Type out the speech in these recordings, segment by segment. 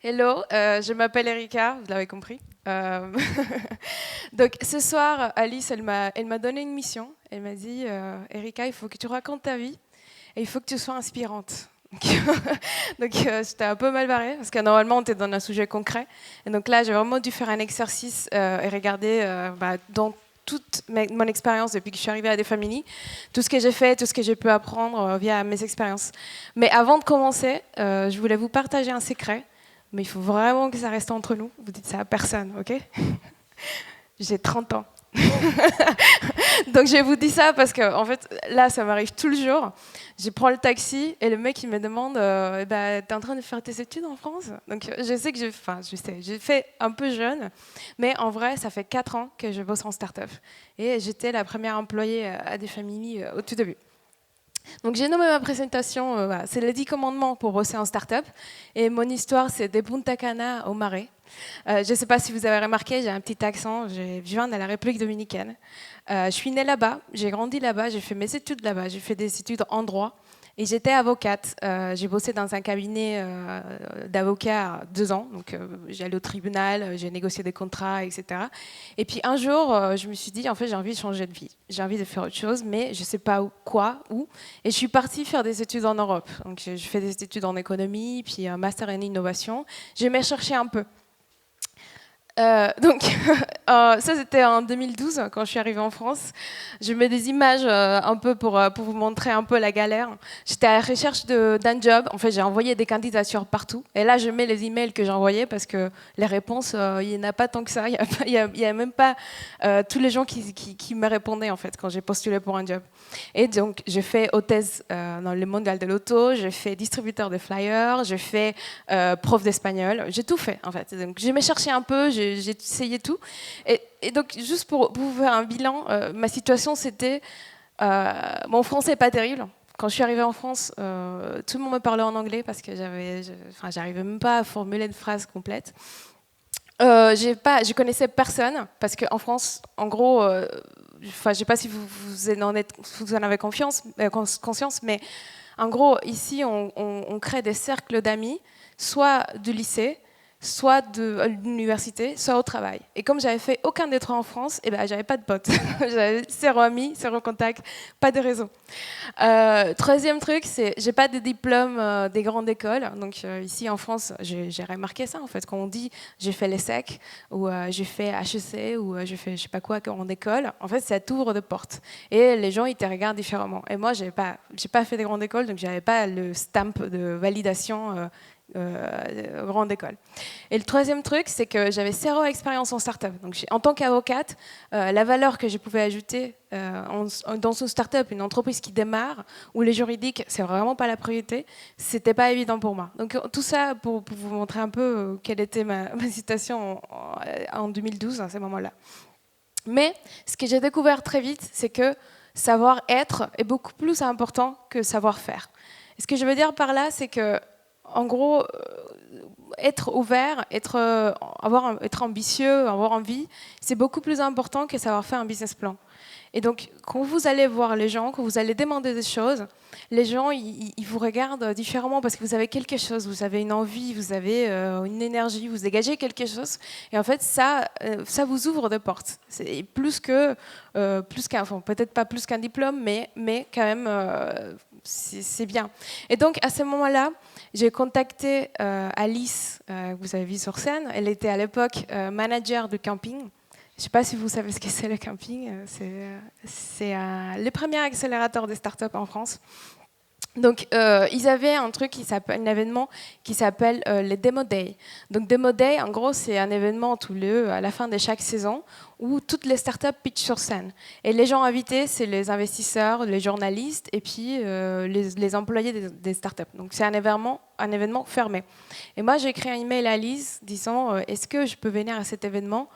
Hello, je m'appelle Erika, vous l'avez compris. Euh, Donc ce soir, Alice, elle m'a donné une mission. Elle m'a dit, Erika, il faut que tu racontes ta vie et il faut que tu sois inspirante. Donc, j'étais un peu mal barrée parce que normalement on était dans un sujet concret. Et donc là, j'ai vraiment dû faire un exercice et regarder dans toute mon expérience depuis que je suis arrivée à Des Familles, tout ce que j'ai fait, tout ce que j'ai pu apprendre via mes expériences. Mais avant de commencer, je voulais vous partager un secret, mais il faut vraiment que ça reste entre nous. Vous dites ça à personne, ok? J'ai 30 ans. Donc je vous dis ça parce que en fait là ça m'arrive tout le jour. Je prends le taxi et le mec il me demande t'es en train de faire tes études en France? Donc je sais que j'ai fait un peu jeune, mais en vrai ça fait 4 ans que je bosse en start-up et j'étais la première employée à Des Familles au tout début. Donc j'ai nommé ma présentation, c'est les 10 commandements pour bosser en start-up. Et mon histoire, c'est des Punta Cana au Marais. Je ne sais pas si vous avez remarqué, j'ai un petit accent, je viens de la République dominicaine. Je suis née là-bas, j'ai grandi là-bas, j'ai fait mes études là-bas, j'ai fait des études en droit. Et j'étais avocate. J'ai bossé dans un cabinet d'avocats 2 ans. Donc, j'allais au tribunal, j'ai négocié des contrats, etc. Et puis un jour, je me suis dit, en fait, j'ai envie de changer de vie. J'ai envie de faire autre chose, mais je ne sais pas où. Et je suis partie faire des études en Europe. Donc, j'ai fait des études en économie, puis un master en innovation. J'aimais chercher un peu. Donc, ça c'était en 2012 quand je suis arrivée en France. Je mets des images un peu pour vous montrer un peu la galère. J'étais à la recherche d'un job. En fait, j'ai envoyé des candidatures partout. Et là, je mets les emails que j'ai envoyés parce que les réponses, il n'y en a pas tant que ça. Il y a même pas tous les gens qui me répondaient en fait quand j'ai postulé pour un job. Et donc, j'ai fait hôtesse dans le mondial de l'auto. J'ai fait distributeur de flyers. J'ai fait prof d'espagnol. J'ai tout fait en fait. Donc, j'ai cherché un peu. J'ai essayé tout. Et donc, juste pour vous faire un bilan, ma situation, c'était... mon français n'est pas terrible. Quand je suis arrivée en France, tout le monde me parlait en anglais parce que j'arrivais même pas à formuler une phrase complète. Je connaissais personne parce qu'en France, en gros, je ne sais pas si vous en avez conscience, mais en gros, ici, on crée des cercles d'amis, soit du lycée, soit de l'université, soit au travail. Et comme j'avais fait aucun des trois en France, j'avais pas de potes. J'avais zéro ami, zéro contact, pas de réseau. Troisième truc, c'est j'ai pas de diplôme des grandes écoles. Donc ici en France, j'ai remarqué ça en fait. Quand on dit j'ai fait l'ESSEC ou j'ai fait HEC ou j'ai fait je sais pas quoi grande école, en fait ça t'ouvre de portes. Et les gens ils te regardent différemment. Et moi j'ai pas fait des grandes écoles, donc j'avais pas le stamp de validation. Grande école. Et le troisième truc, c'est que j'avais zéro expérience en start-up. Donc, en tant qu'avocate, la valeur que je pouvais ajouter dans une start-up, une entreprise qui démarre, où les juridiques, c'est vraiment pas la priorité, c'était pas évident pour moi. Donc, tout ça pour vous montrer un peu quelle était ma situation en 2012, à ce moment-là. Mais ce que j'ai découvert très vite, c'est que savoir-être est beaucoup plus important que savoir-faire. Et ce que je veux dire par là, c'est que en gros, être ouvert, être ambitieux, avoir envie, c'est beaucoup plus important que savoir faire un business plan. Et donc, quand vous allez voir les gens, quand vous allez demander des choses, les gens, ils vous regardent différemment parce que vous avez quelque chose, vous avez une envie, vous avez une énergie, vous dégagez quelque chose. Et en fait, ça vous ouvre des portes. C'est plus qu'un, enfin, peut-être pas plus qu'un diplôme, mais quand même, c'est bien. Et donc, à ce moment-là, j'ai contacté Alice, que vous avez vu sur scène. Elle était à l'époque manager de camping. Je ne sais pas si vous savez ce que c'est le camping. C'est le premier accélérateur des startups en France. Donc, ils avaient un événement qui s'appelle les Demo Day. Donc, Demo Day, en gros, c'est un événement à la fin de chaque saison où toutes les startups pitchent sur scène. Et les gens invités, c'est les investisseurs, les journalistes et puis les employés des startups. Donc, c'est un événement fermé. Et moi, j'ai écrit un email à Lise disant est-ce que je peux venir à cet événement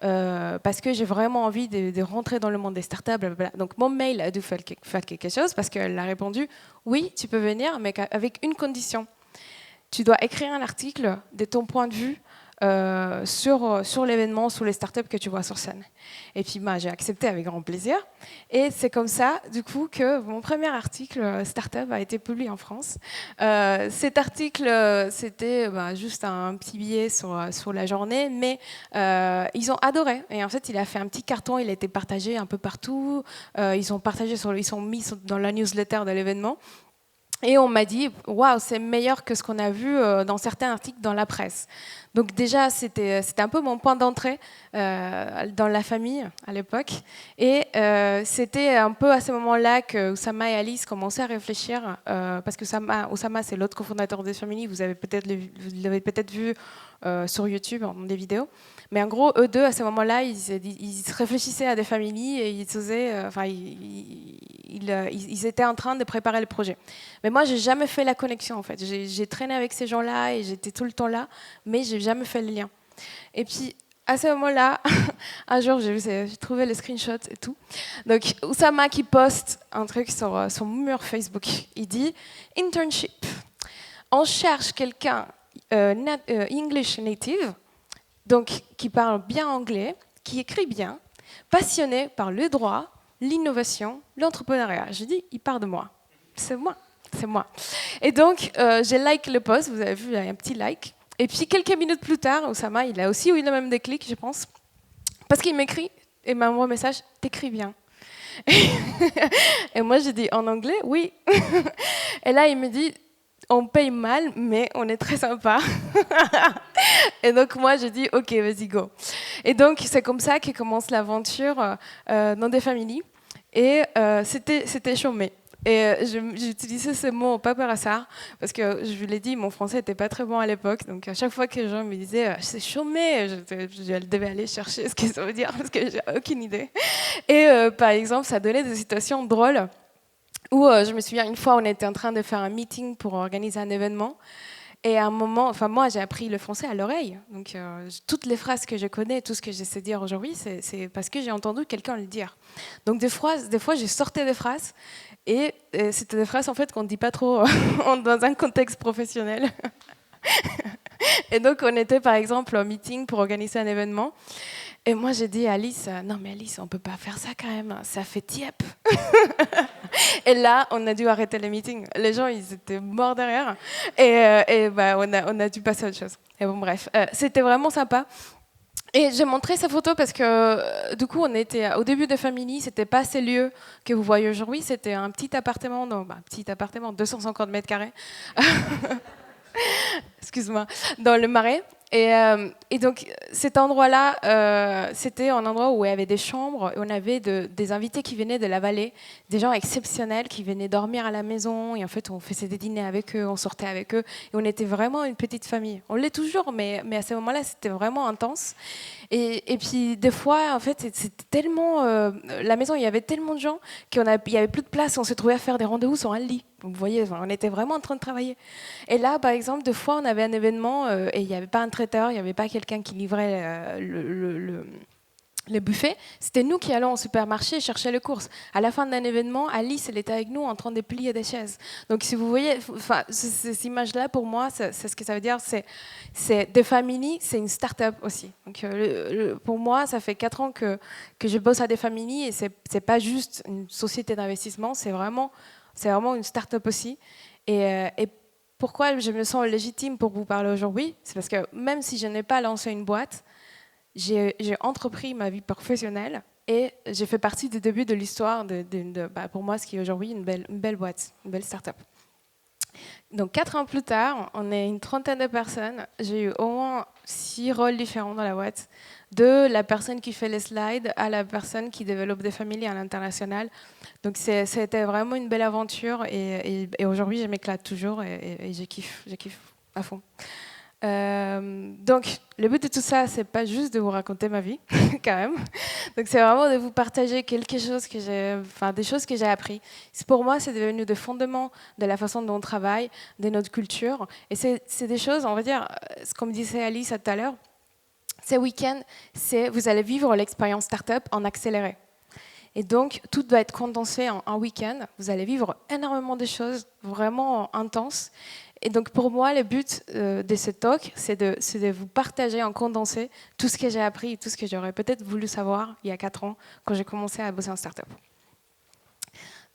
parce que j'ai vraiment envie de rentrer dans le monde des startups, blablabla. Donc mon mail a dû faire quelque chose parce qu'elle a répondu oui, tu peux venir, mais avec une condition. Tu dois écrire un article de ton point de vue sur l'événement, sur les startups que tu vois sur scène. Et puis j'ai accepté avec grand plaisir. Et c'est comme ça, du coup, que mon premier article startup a été publié en France. Cet article, c'était juste un petit billet sur la journée, mais ils ont adoré. Et en fait, il a fait un petit carton, il a été partagé un peu partout. Ils sont mis dans la newsletter de l'événement. Et on m'a dit, waouh, c'est meilleur que ce qu'on a vu dans certains articles dans la presse. Donc déjà, c'était un peu mon point d'entrée dans la famille à l'époque. Et c'était un peu à ce moment-là que Oussama et Alice commençaient à réfléchir, parce que Oussama, c'est l'autre cofondateur des Family, vous l'avez peut-être vu sur YouTube dans des vidéos. Mais en gros, eux deux, à ce moment-là, ils réfléchissaient à des familles et ils étaient en train de préparer le projet. Mais moi, j'ai jamais fait la connexion, en fait. J'ai traîné avec ces gens-là et j'étais tout le temps là, mais j'ai jamais fait le lien. Et puis, à ce moment-là, un jour, j'ai trouvé les screenshots et tout. Donc, Oussama qui poste un truc sur son mur Facebook. Il dit « Internship. On cherche quelqu'un English native ». Donc, qui parle bien anglais, qui écrit bien, passionné par le droit, l'innovation, l'entrepreneuriat. J'ai dit, il part de moi. C'est moi, c'est moi. Et donc, j'ai like le post, vous avez vu, il y a un petit like. Et puis, quelques minutes plus tard, Oussama, il a aussi eu le même déclic, je pense, parce qu'il m'écrit et m'envoie un message, t'écris bien. Et moi, j'ai dit, en anglais, oui. Et là, il me dit, on paye mal, mais on est très sympa. Et donc, moi, je dis, OK, vas-y, go. Et donc, c'est comme ça que commence l'aventure dans des familles. Et c'était chômé. Et j'utilisais ce mot pas par hasard, parce que je vous l'ai dit, mon français n'était pas très bon à l'époque. Donc, à chaque fois que les gens me disaient, c'est chômé, je devais aller chercher ce que ça veut dire, parce que j'ai aucune idée. Et par exemple, ça donnait des situations drôles. Où je me souviens, une fois, on était en train de faire un meeting pour organiser un événement. Et à un moment, moi, j'ai appris le français à l'oreille. Donc, toutes les phrases que je connais, tout ce que j'essaie de dire aujourd'hui, c'est parce que j'ai entendu quelqu'un le dire. Donc, des fois, j'ai sorti des phrases. Et c'était des phrases, en fait, qu'on ne dit pas trop dans un contexte professionnel. Et donc, on était, par exemple, en meeting pour organiser un événement. Et moi, j'ai dit à Alice, non mais Alice, on ne peut pas faire ça quand même, ça fait tiep. Et là, on a dû arrêter le meeting. Les gens, ils étaient morts derrière. Et on a dû passer à autre chose. Et bon, bref, c'était vraiment sympa. Et j'ai montré ces photos parce que du coup, on était au début de Family, c'était pas ces lieux que vous voyez aujourd'hui, c'était un petit appartement, 250 mètres carrés. Excuse-moi, dans le Marais. Et donc, cet endroit-là, c'était un endroit où il y avait des chambres, et on avait des invités qui venaient de la vallée, des gens exceptionnels qui venaient dormir à la maison, et en fait, on faisait des dîners avec eux, on sortait avec eux, et on était vraiment une petite famille. On l'est toujours, mais à ce moment-là, c'était vraiment intense. Et puis, des fois, en fait, c'était tellement... la maison, il y avait tellement de gens qu'il n'y avait plus de place, on se trouvait à faire des rendez-vous sur un lit. Vous voyez, on était vraiment en train de travailler. Et là, par exemple, deux fois, on avait un événement et il n'y avait pas un traiteur, il n'y avait pas quelqu'un qui livrait le buffet. C'était nous qui allons au supermarché chercher les courses. À la fin d'un événement, Alice, elle était avec nous en train de plier des chaises. Donc, si vous voyez, ces images-là, pour moi, c'est ce que ça veut dire. C'est The Family, c'est une start-up aussi. Donc, pour moi, ça fait 4 ans que je bosse à The Family et c'est pas juste une société d'investissement, c'est vraiment une start-up aussi. Et pourquoi je me sens légitime pour vous parler aujourd'hui, c'est parce que même si je n'ai pas lancé une boîte, j'ai entrepris ma vie professionnelle et j'ai fait partie du début de l'histoire pour moi, ce qui est aujourd'hui une belle boîte, une belle start-up. Donc 4 ans plus tard, on est une trentaine de personnes. J'ai eu au moins 6 rôles différents dans la boîte, de la personne qui fait les slides à la personne qui développe des familles à l'international. Donc c'était vraiment une belle aventure et aujourd'hui je m'éclate toujours et je kiffe à fond. Donc le but de tout ça, c'est pas juste de vous raconter ma vie quand même. Donc c'est vraiment de vous partager des choses que j'ai appris. Pour moi, c'est devenu des fondements de la façon dont on travaille, de notre culture. Et c'est des choses, on va dire, comme disait Alice tout à l'heure, ces week-ends, vous allez vivre l'expérience startup en accéléré. Et donc, tout doit être condensé en un week-end. Vous allez vivre énormément de choses vraiment intenses. Et donc pour moi, le but de ce talk, c'est de vous partager en condensé tout ce que j'ai appris et tout ce que j'aurais peut-être voulu savoir il y a 4 ans quand j'ai commencé à bosser en startup.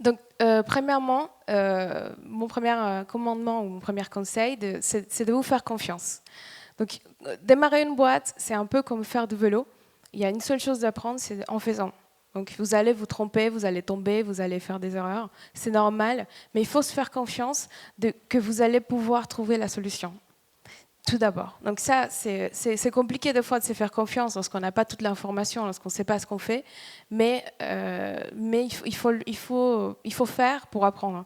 Donc premièrement, mon premier commandement ou mon premier conseil, c'est de vous faire confiance. Donc démarrer une boîte, c'est un peu comme faire du vélo. Il y a une seule chose d'apprendre, c'est en faisant. Donc vous allez vous tromper, vous allez tomber, vous allez faire des erreurs. C'est normal, mais il faut se faire confiance que vous allez pouvoir trouver la solution. Tout d'abord. Donc ça, c'est compliqué des fois de se faire confiance lorsqu'on n'a pas toute l'information, lorsqu'on ne sait pas ce qu'on fait, mais il faut faire pour apprendre.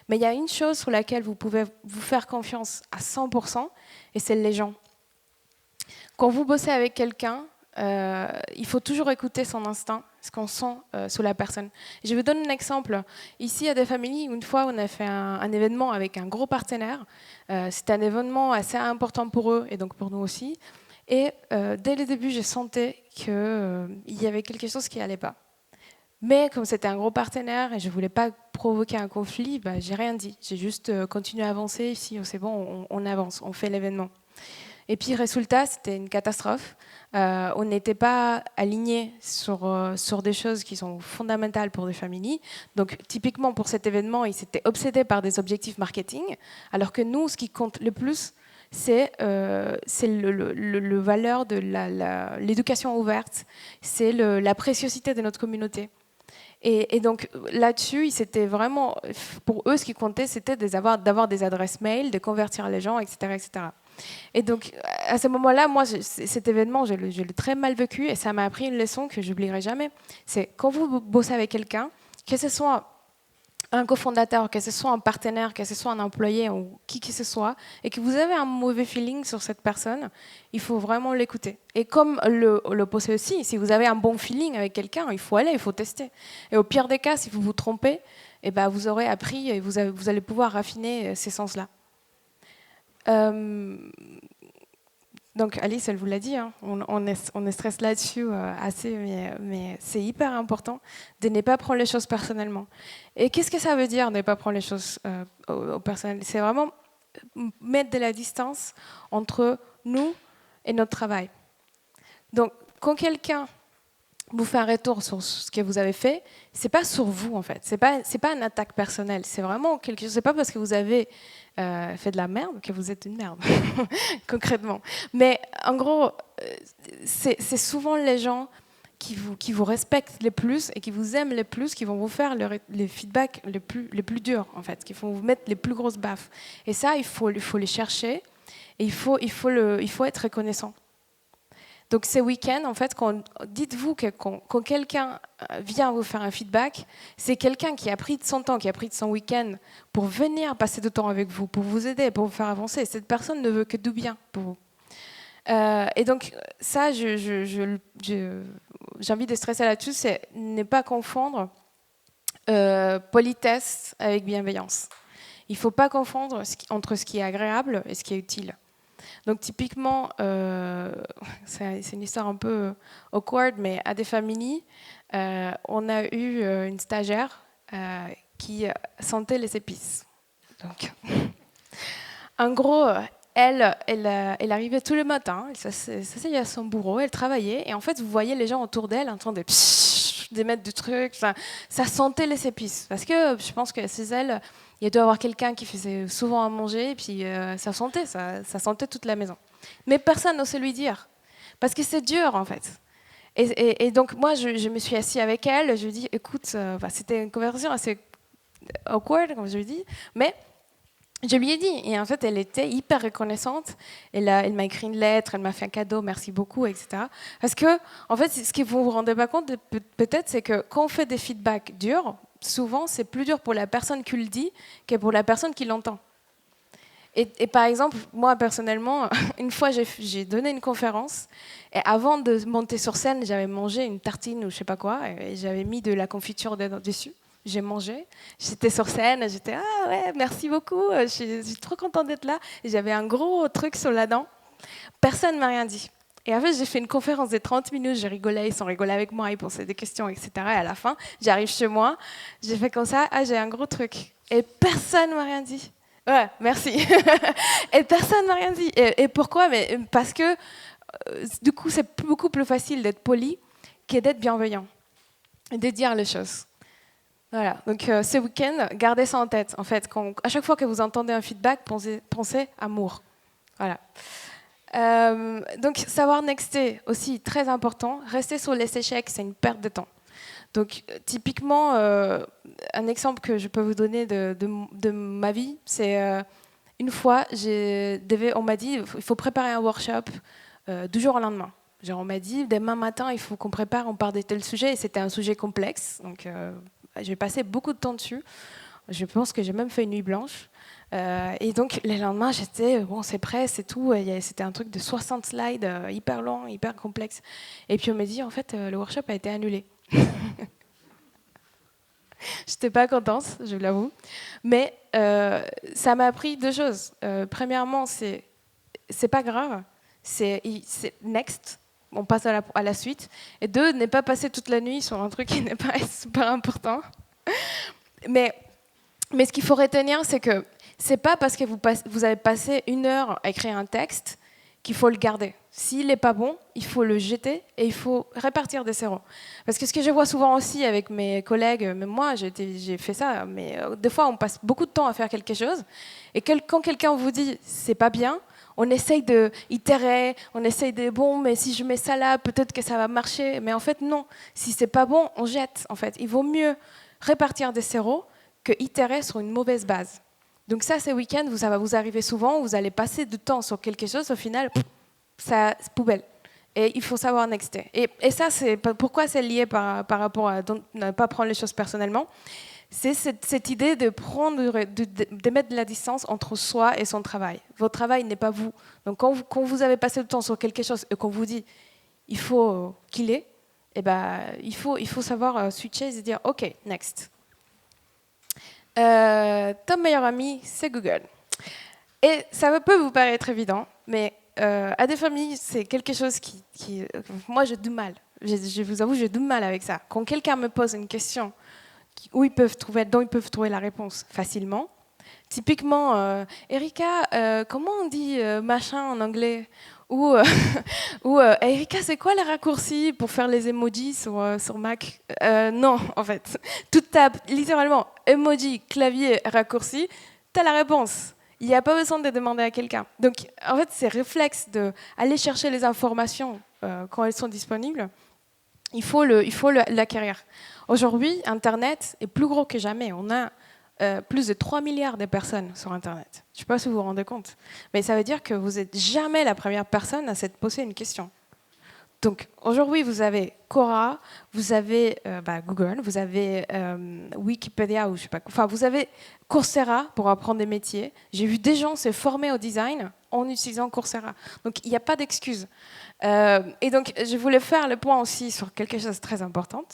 Mais il y a une chose sur laquelle vous pouvez vous faire confiance à 100%, et c'est les gens. Quand vous bossez avec quelqu'un, il faut toujours écouter son instinct, ce qu'on sent sur la personne. Je vous donne un exemple. Ici, à des familles, une fois, on a fait un événement avec un gros partenaire. C'était un événement assez important pour eux et donc pour nous aussi. Et dès le début, je sentais qu'il y avait quelque chose qui n'allait pas. Mais comme c'était un gros partenaire et je ne voulais pas provoquer un conflit, bah, j'ai rien dit. J'ai juste continué à avancer. Ici, c'est bon, on avance, on fait l'événement. Et puis, résultat, c'était une catastrophe. On n'était pas alignés sur des choses qui sont fondamentales pour des familles. Donc, typiquement, pour cet événement, ils s'étaient obsédés par des objectifs marketing, alors que nous, ce qui compte le plus, c'est le valeur de l'éducation ouverte, c'est la préciosité de notre communauté. Et donc là-dessus, c'était vraiment, pour eux, ce qui comptait, c'était d'avoir des adresses mail, de convertir les gens, etc., etc. Et donc, à ce moment-là, moi, cet événement, je l'ai très mal vécu et ça m'a appris une leçon que je n'oublierai jamais. C'est quand vous bossez avec quelqu'un, que ce soit un cofondateur, que ce soit un partenaire, que ce soit un employé ou qui que ce soit, et que vous avez un mauvais feeling sur cette personne, il faut vraiment l'écouter. Et comme l'opposé aussi, si vous avez un bon feeling avec quelqu'un, il faut aller, il faut tester. Et au pire des cas, si vous vous trompez, eh ben, vous aurez appris et vous allez pouvoir raffiner ces sens-là. Donc Alice, elle vous l'a dit, hein, on est stress là-dessus assez, mais c'est hyper important de ne pas prendre les choses personnellement. Et qu'est-ce que ça veut dire ne pas prendre les choses au personnel? C'est vraiment mettre de la distance entre nous et notre travail. Donc quand quelqu'un vous fait un retour sur ce que vous avez fait, c'est pas sur vous en fait, c'est pas une attaque personnelle, c'est vraiment quelque chose. C'est pas parce que vous avez fait de la merde que vous êtes une merde, concrètement. Mais en gros, c'est souvent les gens qui vous respectent les plus et qui vous aiment les plus qui vont vous faire les feedbacks les plus durs en fait, qui vont vous mettre les plus grosses baffes. Et ça, il faut les chercher et il faut être reconnaissant. Donc ces week-ends, en fait, dites-vous que quand quelqu'un vient vous faire un feedback, c'est quelqu'un qui a pris de son temps, qui a pris de son week-end pour venir passer du temps avec vous, pour vous aider, pour vous faire avancer. Cette personne ne veut que du bien pour vous. Et donc ça, j'ai envie de stresser là-dessus, c'est ne pas confondre politesse avec bienveillance. Il ne faut pas confondre entre ce qui est agréable et ce qui est utile. Donc typiquement, c'est une histoire un peu awkward, mais à des familles, on a eu une stagiaire qui sentait les épices. Donc, en gros, elle arrivait tous les matins, elle s'asseyait à son bureau, elle travaillait, et en fait, vous voyez les gens autour d'elle en train de mettre du truc, ça sentait les épices. Parce que je pense que chez elle, il doit y avoir quelqu'un qui faisait souvent à manger, et puis ça sentait toute la maison. Mais personne n'osait lui dire, parce que c'est dur en fait. Et donc moi, je me suis assise avec elle, je lui ai dit, écoute, c'était une conversation assez awkward, comme je lui ai dit, mais je lui ai dit, et en fait, elle était hyper reconnaissante. Elle m'a écrit une lettre, elle m'a fait un cadeau, merci beaucoup, etc. Parce que, en fait, ce que vous ne vous rendez pas compte, peut-être, c'est que quand on fait des feedbacks durs, souvent, c'est plus dur pour la personne qui le dit que pour la personne qui l'entend. Et par exemple, moi, personnellement, une fois, j'ai donné une conférence, et avant de monter sur scène, j'avais mangé une tartine ou je ne sais pas quoi, et j'avais mis de la confiture dessus. J'ai mangé, j'étais sur scène, j'étais « Ah ouais, merci beaucoup, je suis trop contente d'être là ». J'avais un gros truc sur la dent. Personne ne m'a rien dit. Et en fait, j'ai fait une conférence de 30 minutes, j'ai rigolé, ils sont rigolés avec moi, ils posaient des questions, etc. Et à la fin, j'arrive chez moi, j'ai fait comme ça, ah j'ai un gros truc. Et personne ne m'a rien dit. Ouais, merci. Et personne n'a rien dit. Et pourquoi? Mais parce que du coup, c'est beaucoup plus facile d'être poli que d'être bienveillant et de dire les choses. Voilà. Donc ce week-end, gardez ça en tête. En fait, à chaque fois que vous entendez un feedback, pensez amour. Voilà. Donc savoir nexter aussi très important. Rester sur les échecs, c'est une perte de temps. Donc, typiquement, un exemple que je peux vous donner de ma vie, c'est une fois, on m'a dit il faut préparer un workshop du jour au lendemain. Genre, on m'a dit demain matin, il faut qu'on prépare, on part de tel sujet, et c'était un sujet complexe. Donc, j'ai passé beaucoup de temps dessus. Je pense que j'ai même fait une nuit blanche. Et donc, les lendemains, j'étais, bon, c'est prêt, c'est tout. C'était un truc de 60 slides, hyper long, hyper complexe. Et puis, on m'a dit, en fait, le workshop a été annulé. J'étais pas contente, je l'avoue. Mais ça m'a appris deux choses. Premièrement, c'est pas grave, c'est next, on passe à la suite. Et deux, ne pas passer toute la nuit sur un truc qui n'est pas super important. Mais ce qu'il faut retenir, c'est que c'est pas parce que vous avez passé une heure à écrire un texte qu'il faut le garder. S'il n'est pas bon, il faut le jeter et il faut répartir des zéros. Parce que ce que je vois souvent aussi avec mes collègues, même moi, j'ai fait ça, mais des fois on passe beaucoup de temps à faire quelque chose et quand quelqu'un vous dit c'est pas bien, on essaye de itérer, on essaye de bon, mais si je mets ça là, peut-être que ça va marcher. Mais en fait non, si c'est pas bon, on jette. En fait, il vaut mieux répartir des zéros que itérer sur une mauvaise base. Donc ça, ces week-ends, ça va vous arriver souvent, vous allez passer du temps sur quelque chose, au final, ça, c'est poubelle. Et il faut savoir nexter. Et ça, c'est pourquoi c'est lié par rapport à ne pas prendre les choses personnellement. C'est cette idée de mettre de la distance entre soi et son travail. Votre travail n'est pas vous. Donc quand vous avez passé du temps sur quelque chose et qu'on vous dit il faut qu'il est, eh ben, il faut savoir switcher et se dire OK, next. Ton meilleur ami, c'est Google. Et ça peut vous paraître évident, mais à des familles, c'est quelque chose qui moi, j'ai du mal. Je vous avoue, j'ai du mal avec ça. Quand quelqu'un me pose une question dont ils peuvent trouver la réponse facilement, typiquement, Erika, comment on dit machin en anglais? Ou, Erika, c'est quoi les raccourcis pour faire les emojis sur Mac? Non, en fait. Tu tapes littéralement emoji, clavier, raccourci, tu as la réponse. Il n'y a pas besoin de demander à quelqu'un. Donc, en fait, c'est réflexe d'aller chercher les informations quand elles sont disponibles. Il faut l'acquérir. Aujourd'hui, Internet est plus gros que jamais. On a plus de 3 milliards de personnes sur Internet. Je ne sais pas si vous vous rendez compte. Mais ça veut dire que vous n'êtes jamais la première personne à s'être posé une question. Donc aujourd'hui, vous avez Quora, vous avez Google, vous avez Wikipédia, ou je sais pas, enfin vous avez Coursera pour apprendre des métiers. J'ai vu des gens se former au design en utilisant Coursera. Donc il n'y a pas d'excuse. Et donc je voulais faire le point aussi sur quelque chose de très important.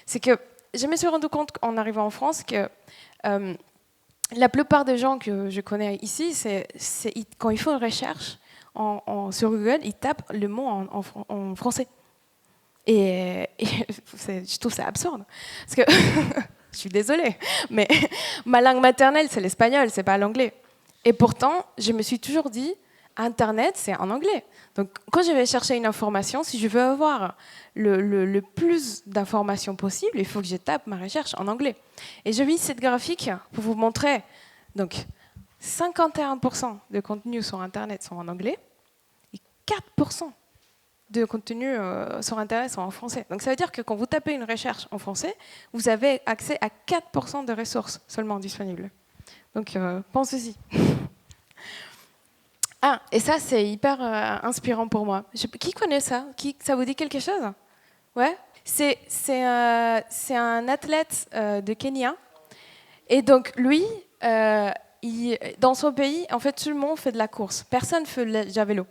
C'est que je me suis rendu compte en arrivant en France que la plupart des gens que je connais ici, quand ils font une recherche sur Google, ils tapent le mot en français. Et je trouve ça absurde. Parce que, je suis désolée, mais ma langue maternelle, c'est l'espagnol, c'est pas l'anglais. Et pourtant, je me suis toujours dit, Internet, c'est en anglais. Donc, quand je vais chercher une information, si je veux avoir le plus d'informations possible, il faut que je tape ma recherche en anglais. Et je vis cette graphique pour vous montrer. Donc, 51% de contenus sur Internet sont en anglais et 4% de contenus sur Internet sont en français. Donc, ça veut dire que quand vous tapez une recherche en français, vous avez accès à 4% de ressources seulement disponibles. Donc, pensez-y. Ah, et ça, c'est hyper inspirant pour moi. Qui connaît ça? Ça vous dit quelque chose? Ouais. C'est un athlète de Kenya. Et donc, lui, dans son pays, en fait, tout le monde fait de la course. Personne ne fait le javelot.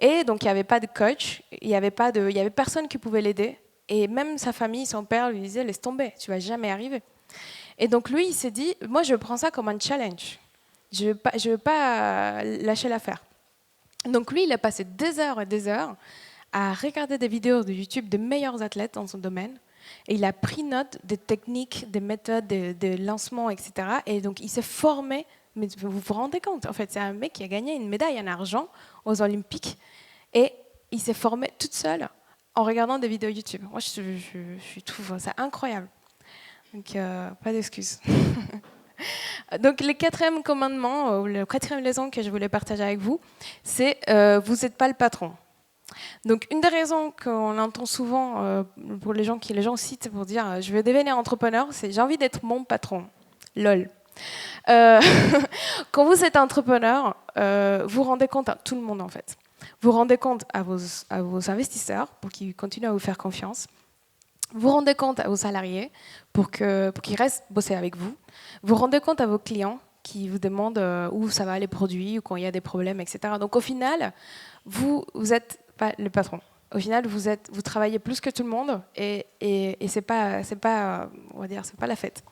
Et donc, il n'y avait pas de coach, il y avait personne qui pouvait l'aider. Et même sa famille, son père lui disait, laisse tomber, tu vas jamais arriver. Et donc, lui, il s'est dit, moi, je prends ça comme un challenge. Je ne veux pas lâcher l'affaire. Donc lui, il a passé des heures et des heures à regarder des vidéos de YouTube de meilleurs athlètes dans son domaine. Et il a pris note des techniques, des méthodes, des lancements, etc. Et donc il s'est formé Mais vous vous rendez compte, en fait, c'est un mec qui a gagné une médaille en argent aux Olympiques et il s'est formé toute seule en regardant des vidéos YouTube. Moi, je trouve ça incroyable. Donc, pas d'excuses. Donc, le quatrième commandement, ou la quatrième leçon que je voulais partager avec vous, c'est vous n'êtes pas le patron. Donc, une des raisons qu'on entend souvent pour les gens citent pour dire je veux devenir entrepreneur, c'est j'ai envie d'être mon patron. LOL. Quand vous êtes entrepreneur, vous rendez compte à tout le monde en fait. Vous rendez compte à vos investisseurs pour qu'ils continuent à vous faire confiance. Vous rendez compte à vos salariés pour qu'ils restent bosser avec vous. Vous rendez compte à vos clients qui vous demandent où ça va les produits ou quand il y a des problèmes, etc. Donc au final, vous n'êtes pas le patron. Au final, vous travaillez plus que tout le monde et c'est pas, on va dire, c'est pas la fête.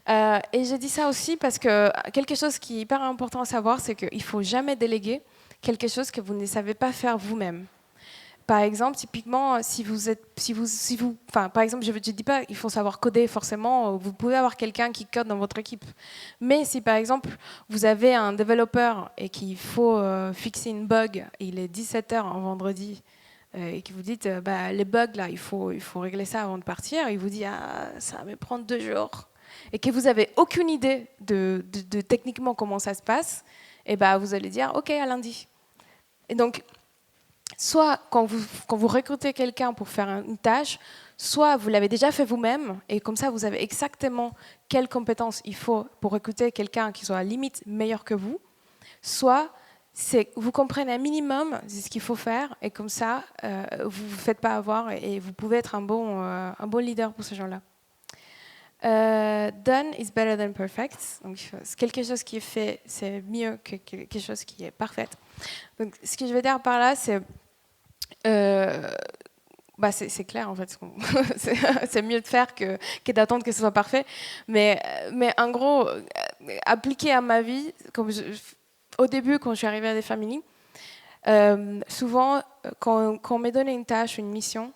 Et j'ai dit ça aussi parce que quelque chose qui est hyper important à savoir, c'est qu'il ne faut jamais déléguer quelque chose que vous ne savez pas faire vous-même. Par exemple, typiquement, par exemple, je ne dis pas qu'il faut savoir coder forcément. Vous pouvez avoir quelqu'un qui code dans votre équipe. Mais si par exemple vous avez un développeur et qu'il faut fixer une bug, et il est 17h un vendredi, et que vous dites les bugs là, il faut régler ça avant de partir, et il vous dit ça va me prendre 2 jours, et que vous n'avez aucune idée de techniquement comment ça se passe, et vous allez dire ok à lundi. Et donc soit quand vous recrutez quelqu'un pour faire une tâche, soit vous l'avez déjà fait vous-même, et comme ça vous savez exactement quelles compétences il faut pour recruter quelqu'un qui soit à la limite meilleur que vous, soit vous comprenez un minimum de ce qu'il faut faire, et comme ça vous ne vous faites pas avoir et vous pouvez être un bon leader pour ces gens-là. Done is better than perfect. Donc, quelque chose qui est fait, c'est mieux que quelque chose qui est parfait. Donc, ce que je veux dire par là, c'est c'est clair en fait. C'est mieux de faire que d'attendre que ce soit parfait. Mais en gros, appliqué à ma vie, au début, quand je suis arrivée à des familles, souvent, quand on me donnait une tâche, une mission,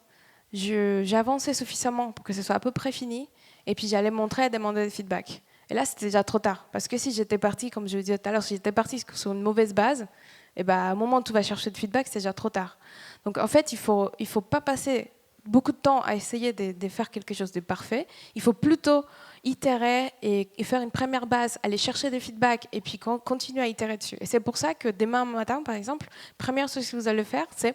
j'avançais suffisamment pour que ce soit à peu près fini, et puis j'allais montrer et demander des feedbacks. Et là, c'était déjà trop tard, parce que si j'étais partie, comme je le disais tout à l'heure, si j'étais partie sur une mauvaise base, et au moment où tu vas chercher de feedback, c'est déjà trop tard. Donc en fait, il faut pas passer beaucoup de temps à essayer de faire quelque chose de parfait. Il faut plutôt itérer et faire une première base, aller chercher des feedbacks et puis continuer à itérer dessus. Et c'est pour ça que demain matin, par exemple, première chose que vous allez faire, c'est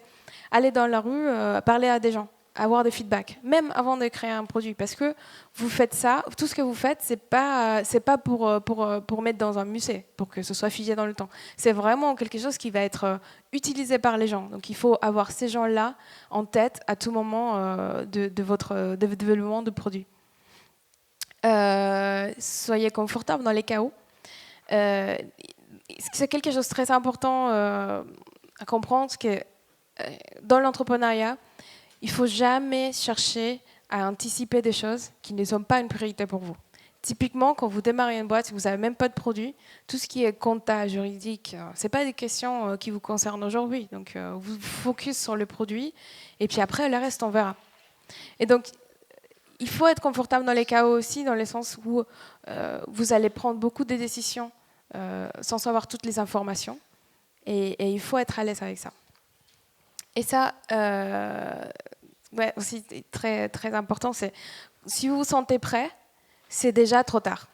aller dans la rue, parler à des gens, avoir des feedbacks, même avant de créer un produit. Parce que vous faites ça, tout ce que vous faites, c'est pas pour mettre dans un musée, pour que ce soit figé dans le temps. C'est vraiment quelque chose qui va être utilisé par les gens. Donc il faut avoir ces gens-là en tête à tout moment de votre développement de produit. Soyez confortable dans les chaos. C'est quelque chose de très important à comprendre, que dans l'entrepreneuriat, il ne faut jamais chercher à anticiper des choses qui ne sont pas une priorité pour vous. Typiquement, quand vous démarrez une boîte, si vous n'avez même pas de produit, tout ce qui est compta, juridique, ce n'est pas des questions qui vous concernent aujourd'hui. Donc, vous focus sur le produit, et puis après, le reste, on verra. Et donc, il faut être confortable dans les chaos aussi, dans le sens où vous allez prendre beaucoup de décisions sans savoir toutes les informations, et il faut être à l'aise avec ça. Et ça, aussi très, très important, c'est si vous vous sentez prêt, c'est déjà trop tard.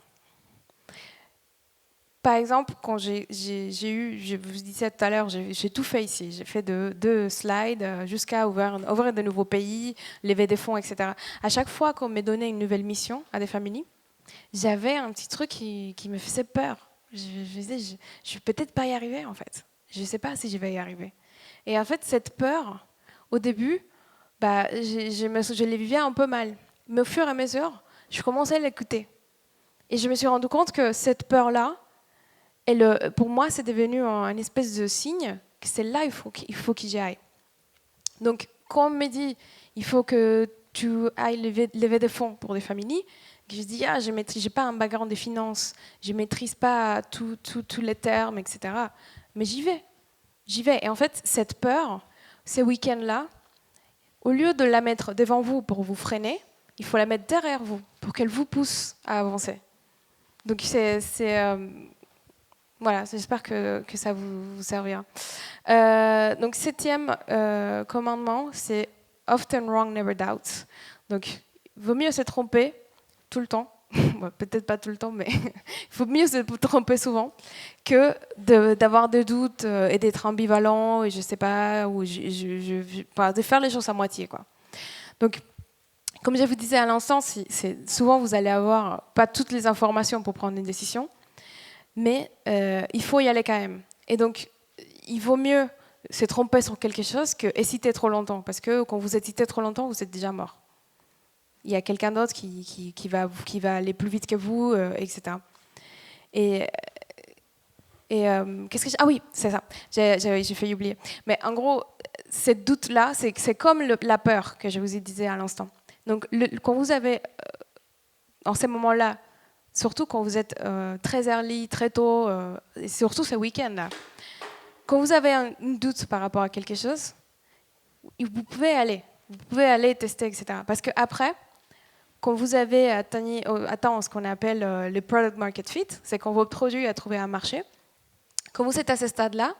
Par exemple, quand j'ai eu, je vous disais tout à l'heure, j'ai tout fait ici. J'ai fait de slides jusqu'à ouvrir de nouveaux pays, lever des fonds, etc. À chaque fois qu'on me donnait une nouvelle mission à des familles, j'avais un petit truc qui me faisait peur. Je disais, je vais peut-être pas y arriver en fait. Je ne sais pas si je vais y arriver. Et en fait, cette peur, au début, je l'ai vivais un peu mal. Mais au fur et à mesure, je commençais à l'écouter. Et je me suis rendu compte que cette peur-là, pour moi, c'est devenu un espèce de signe que c'est là il faut que j'y aille. Donc, quand on me dit il faut que tu ailles lever des fonds pour des familles, je dis j'ai pas un background des finances, je maîtrise pas tous les termes, etc. Mais j'y vais. Et en fait, cette peur, ces week-ends-là, au lieu de la mettre devant vous pour vous freiner, il faut la mettre derrière vous pour qu'elle vous pousse à avancer. Donc Voilà, j'espère que ça vous servira. Donc, 7e commandement, c'est often wrong, never doubt. Donc, il vaut mieux se tromper tout le temps. Bon, peut-être pas tout le temps, mais il faut mieux se tromper souvent que d'avoir des doutes et d'être ambivalent, et je sais pas, ou enfin, de faire les choses à moitié, quoi. Donc, comme je vous disais à l'instant, souvent vous allez avoir pas toutes les informations pour prendre une décision, mais il faut y aller quand même. Et donc, il vaut mieux se tromper sur quelque chose que hésiter trop longtemps, parce que quand vous hésitez trop longtemps, vous êtes déjà mort. Il y a quelqu'un d'autre qui va aller plus vite que vous, etc. Et qu'est-ce que ah oui, c'est ça. J'ai failli oublier. Mais en gros, ces doutes-là, c'est comme la peur que je vous ai disais à l'instant. Donc, quand vous avez, en ces moments-là, surtout quand vous êtes très early, très tôt, et surtout ce week-end-là, quand vous avez un doute par rapport à quelque chose, vous pouvez aller. Vous pouvez aller tester, etc. Parce qu'après, quand vous avez atteint ce qu'on appelle le product market fit, c'est quand votre produit a trouvé un marché, quand vous êtes à ce stade-là,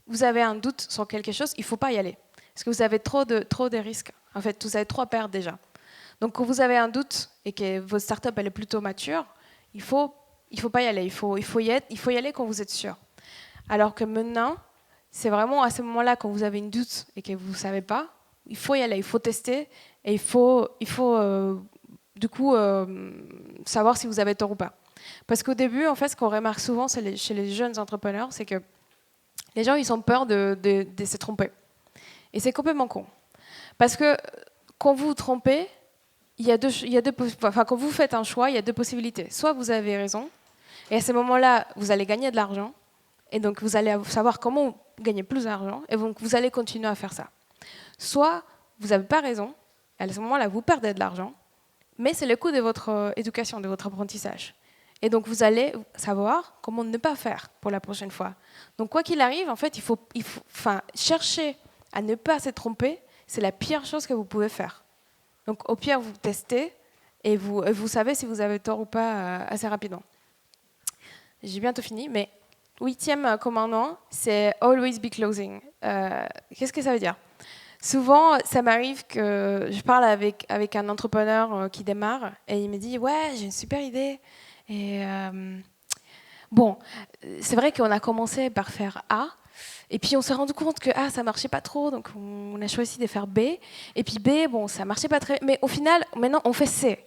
vous avez un doute sur quelque chose, il ne faut pas y aller. Parce que vous avez trop de risques. En fait, vous avez trop à perdre déjà. Donc, quand vous avez un doute et que votre startup elle est plutôt mature, il faut pas y aller. Il faut y aller quand vous êtes sûr. Alors que maintenant, c'est vraiment à ce moment-là, quand vous avez une doute et que vous ne savez pas, il faut y aller, il faut tester et il faut du coup savoir si vous avez tort ou pas. Parce qu'au début, en fait, ce qu'on remarque souvent chez les jeunes entrepreneurs, c'est que les gens, ils ont peur de se tromper. Et c'est complètement con. Parce que quand vous vous trompez, quand vous faites un choix, il y a deux possibilités. Soit vous avez raison, et à ce moment-là, vous allez gagner de l'argent, et donc vous allez savoir comment gagner plus d'argent, et donc vous allez continuer à faire ça. Soit vous n'avez pas raison, et à ce moment-là, vous perdez de l'argent, mais c'est le coût de votre éducation, de votre apprentissage. Et donc vous allez savoir comment ne pas faire pour la prochaine fois. Donc quoi qu'il arrive, en fait, il faut chercher à ne pas se tromper, c'est la pire chose que vous pouvez faire. Donc au pire, vous testez et vous savez si vous avez tort ou pas assez rapidement. J'ai bientôt fini, mais 8e commandement, c'est always be closing. Qu'est-ce que ça veut dire ? Souvent, ça m'arrive que je parle avec un entrepreneur qui démarre et il me dit « Ouais, j'ai une super idée. » Et bon, c'est vrai qu'on a commencé par faire A, et puis on s'est rendu compte que A, ça marchait pas trop, donc on a choisi de faire B. Et puis B, bon, ça marchait pas très... Mais au final, maintenant, on fait C.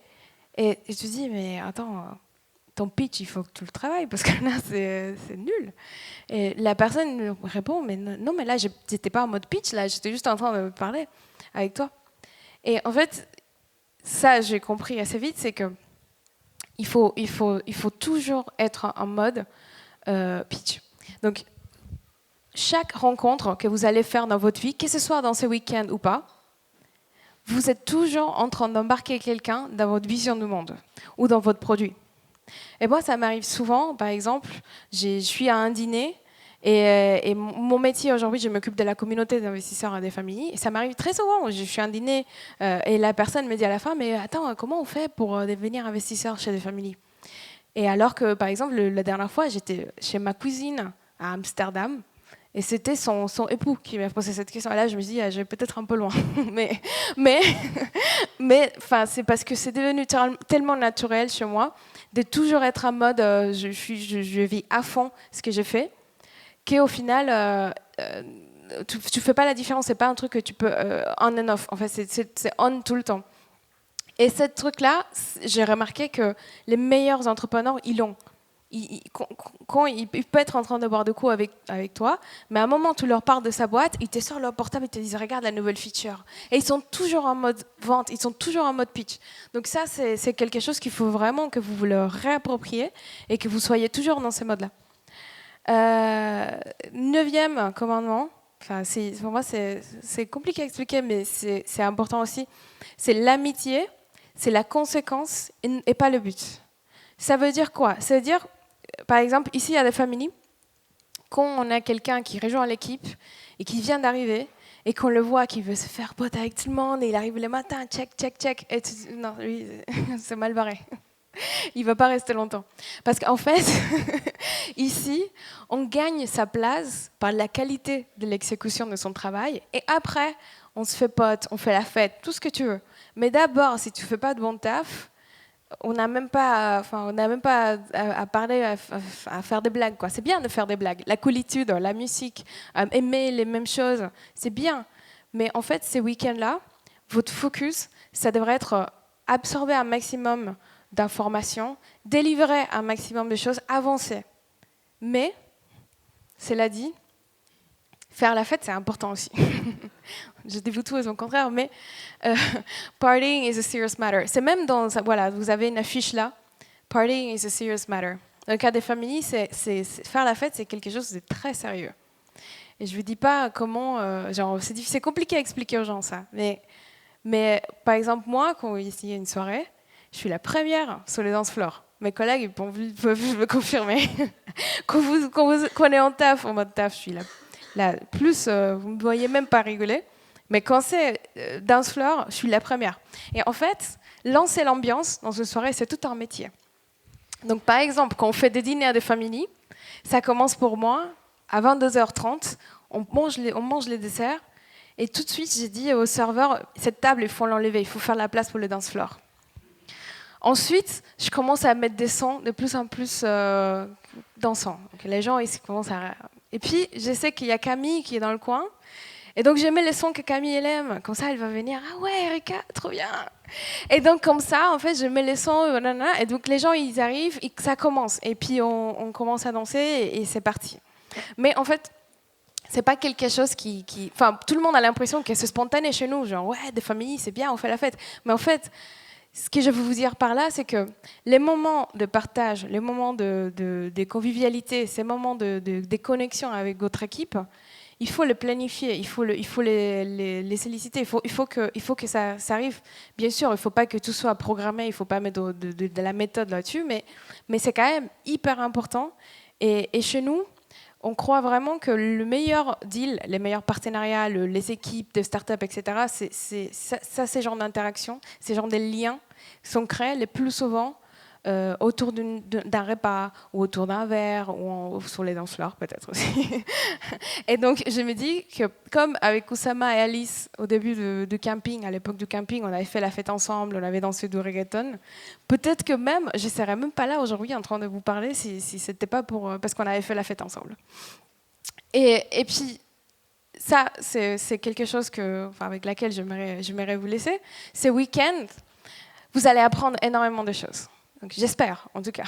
Et je te dis « Mais attends, ton pitch, il faut que tu le travailles, parce que là, c'est nul. » Et la personne me répond « Mais non, mais là, j'étais pas en mode pitch, là, j'étais juste en train de parler avec toi. » Et en fait, ça, j'ai compris assez vite, c'est que il faut toujours être en mode pitch. Donc, chaque rencontre que vous allez faire dans votre vie, que ce soit dans ce week-end ou pas, vous êtes toujours en train d'embarquer quelqu'un dans votre vision du monde ou dans votre produit. Et moi, ça m'arrive souvent, par exemple, je suis à un dîner et mon métier aujourd'hui, je m'occupe de la communauté d'investisseurs et des familles. Et ça m'arrive très souvent, je suis à un dîner et la personne me dit à la fin, mais attends, comment on fait pour devenir investisseur chez des familles ? Et alors que, par exemple, la dernière fois, j'étais chez ma cousine à Amsterdam, et c'était son époux qui m'a posé cette question. Et là, je me dis, je vais peut-être un peu loin. mais c'est parce que c'est devenu tellement naturel chez moi de toujours être en mode, je vis à fond ce que je fais, qu'au final, tu ne fais pas la différence. C'est pas un truc que tu peux on and off. En fait, c'est on tout le temps. Et ce truc-là, j'ai remarqué que les meilleurs entrepreneurs, ils l'ont. Quand ils peuvent être en train de boire de coups avec toi, mais à un moment, tu leur parles de sa boîte, ils te sortent leur portable et te disent « Regarde la nouvelle feature ». Et ils sont toujours en mode vente, ils sont toujours en mode pitch. Donc ça, c'est quelque chose qu'il faut vraiment que vous le réappropriez et que vous soyez toujours dans ces modes-là. 9e commandement, pour moi, c'est compliqué à expliquer, mais c'est important aussi. C'est l'amitié, c'est la conséquence et pas le but. Ça veut dire quoi ? Ça veut dire, par exemple, ici, à la famille, quand on a quelqu'un qui rejoint l'équipe et qui vient d'arriver, et qu'on le voit qui veut se faire pote avec tout le monde, et il arrive le matin, check, check, check, et non, lui, c'est mal barré. Il ne va pas rester longtemps. Parce qu'en fait, ici, on gagne sa place par la qualité de l'exécution de son travail. Et après, on se fait pote, on fait la fête, tout ce que tu veux. Mais d'abord, si tu ne fais pas de bon taf, on n'a même pas, à parler, à faire des blagues, quoi. C'est bien de faire des blagues. La coolitude, la musique, aimer les mêmes choses, c'est bien. Mais en fait, ces week-ends-là, votre focus, ça devrait être absorber un maximum d'informations, délivrer un maximum de choses, avancer. Mais, cela dit, faire la fête, c'est important aussi. Je dis vous tout et son contraire, mais partying is a serious matter. C'est même dans, voilà, vous avez une affiche là, partying is a serious matter. Dans le cas des familles, faire la fête, c'est quelque chose de très sérieux. Et je ne vous dis pas comment, c'est compliqué à expliquer aux gens ça. Mais par exemple, moi, quand il y a une soirée, je suis la première sur les dance floors. Mes collègues peuvent me confirmer. Quand on est en taf, en mode taf, je suis la plus, vous ne me voyez même pas rigoler. Mais quand c'est dance floor, je suis la première. Et en fait, lancer l'ambiance dans une soirée, c'est tout un métier. Donc par exemple, quand on fait des dîners de famille, ça commence pour moi à 22h30, on mange les desserts, et tout de suite, j'ai dit au serveur, cette table, il faut l'enlever, il faut faire la place pour le dance floor. Ensuite, je commence à mettre des sons de plus en plus dansants. Donc, les gens, ils commencent à... Et puis, je sais qu'il y a Camille qui est dans le coin. Et donc, j'aimais les sons que Camille elle aime. Comme ça, elle va venir. Ah ouais, Erika, trop bien. Et donc, comme ça, en fait, je mets les sons. Et donc, les gens, ils arrivent, et ça commence. Et puis, on commence à danser et c'est parti. Mais en fait, c'est pas quelque chose qui... Enfin, tout le monde a l'impression que c'est spontané chez nous. Genre, ouais, des familles, c'est bien, on fait la fête. Mais en fait... Ce que je veux vous dire par là, c'est que les moments de partage, les moments de convivialité, ces moments de connexion avec votre équipe, il faut les planifier, il faut les solliciter, il faut que ça arrive. Bien sûr, il ne faut pas que tout soit programmé, il ne faut pas mettre de la méthode là-dessus, mais c'est quand même hyper important. Et chez nous, on croit vraiment que le meilleur deal, les meilleurs partenariats, les équipes de start-up, etc., c'est ces genres d'interactions, ces genres de liens sont créés le plus souvent autour d'un repas ou autour d'un verre ou sur les dance floors peut-être aussi. Et donc je me dis que comme avec Oussama et Alice au début du camping, à l'époque du camping, on avait fait la fête ensemble, on avait dansé du reggaeton, peut-être que même, je ne serais même pas là aujourd'hui en train de vous parler si ce n'était pas parce qu'on avait fait la fête ensemble. Et puis ça, c'est quelque chose avec laquelle j'aimerais vous laisser. Ces week-ends, vous allez apprendre énormément de choses. Donc, j'espère, en tout cas.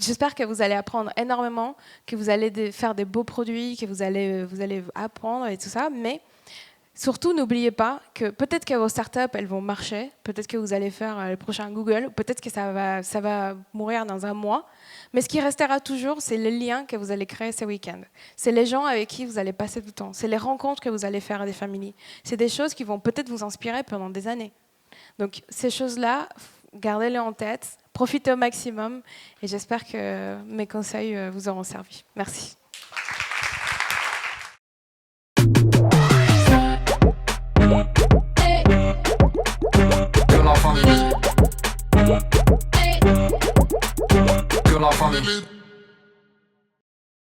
J'espère que vous allez apprendre énormément, que vous allez faire des beaux produits, que vous allez apprendre et tout ça. Mais surtout, n'oubliez pas que peut-être que vos startups, elles vont marcher. Peut-être que vous allez faire le prochain Google. Peut-être que ça va mourir dans un mois. Mais ce qui restera toujours, c'est les liens que vous allez créer ces week-ends. C'est les gens avec qui vous allez passer du temps. C'est les rencontres que vous allez faire à des familles. C'est des choses qui vont peut-être vous inspirer pendant des années. Donc, ces choses-là, gardez-les en tête, profitez au maximum et j'espère que mes conseils vous auront servi. Merci. Que la famille.